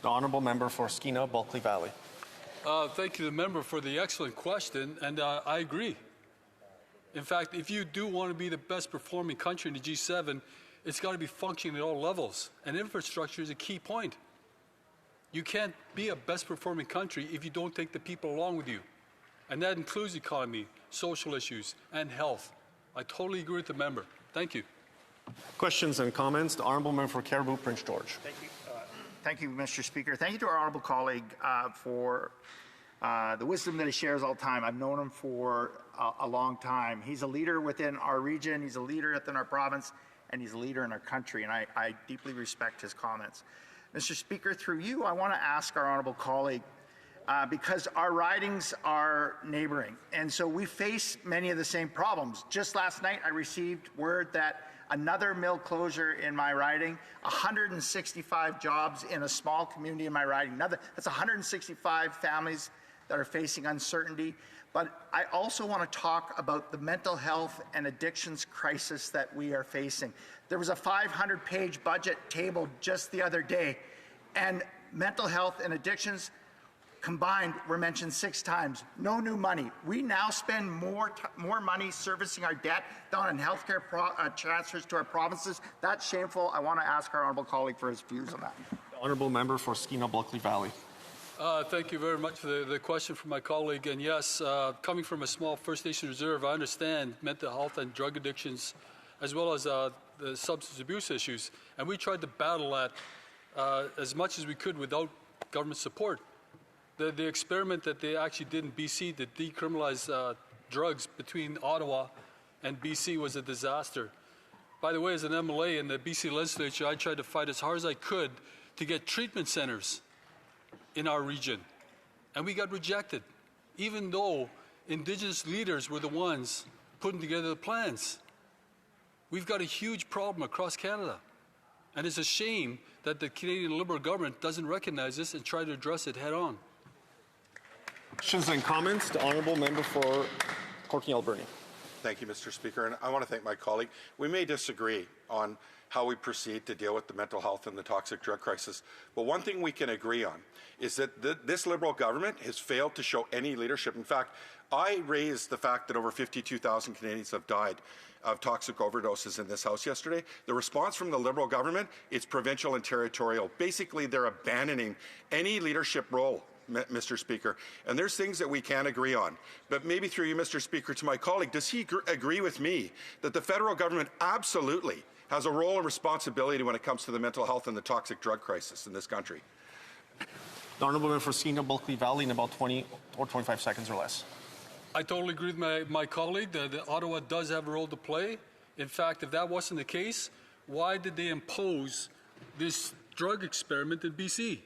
The Honourable Member for Skeena, Bulkley Valley. Thank you, the member, for the excellent question, and I agree. In fact, if you do want to be the best performing country in the G7, it's got to be functioning at all levels, and infrastructure is a key point. You can't be a best performing country if you don't take the people along with you, and that includes economy, social issues, and health. I totally agree with the member. Thank you. Questions and comments. The Honourable Member for Caribou, Prince George. Thank you, Mr. Speaker. Thank you to our honourable colleague for the wisdom that he shares all the time. I've known him for a long time. He's a leader within our region, he's a leader within our province, and he's a leader in our country, and I deeply respect his comments. Mr. Speaker, through you, I want to ask our honourable colleague, because our ridings are neighbouring, and so we face many of the same problems. Just last night, I received word that another mill closure in my riding, 165 jobs in a small community in my riding. That's 165 families that are facing uncertainty. But I also want to talk about the mental health and addictions crisis that we are facing. There was a 500-page budget tabled just the other day, and mental health and addictions combined were mentioned 6 times. No new money. We now spend more money servicing our debt down on healthcare transfers to our provinces. That's shameful. I want to ask our honourable colleague for his views on that. The Honourable Member for Skeena, Bulkley Valley. Thank you very much for the question from my colleague. And yes, coming from a small First Nation reserve, I understand mental health and drug addictions, as well as the substance abuse issues. And we tried to battle that as much as we could without government support. The experiment that they actually did in BC to decriminalize drugs between Ottawa and BC was a disaster. By the way, as an MLA in the BC legislature, I tried to fight as hard as I could to get treatment centres in our region, and we got rejected, even though Indigenous leaders were the ones putting together the plans. We've got a huge problem across Canada, and it's a shame that the Canadian Liberal government doesn't recognize this and try to address it head on. Questions and comments. The Honourable Member for Corky Alberni. Thank you, Mr. Speaker, and I want to thank my colleague. We may disagree on how we proceed to deal with the mental health and the toxic drug crisis, but one thing we can agree on is that this Liberal government has failed to show any leadership. In fact, I raised the fact that over 52,000 Canadians have died of toxic overdoses in this House yesterday. The response from the Liberal government is provincial and territorial. Basically, they're abandoning any leadership role, Mr. Speaker. And there's things that we can agree on. But maybe through you, Mr. Speaker, to my colleague, does he agree with me that the federal government absolutely has a role and responsibility when it comes to the mental health and the toxic drug crisis in this country? The Honourable Member for Skeena, Bulkley Valley, in about 20 or 25 seconds or less. I totally agree with my colleague that Ottawa does have a role to play. In fact, if that wasn't the case, why did they impose this drug experiment in BC?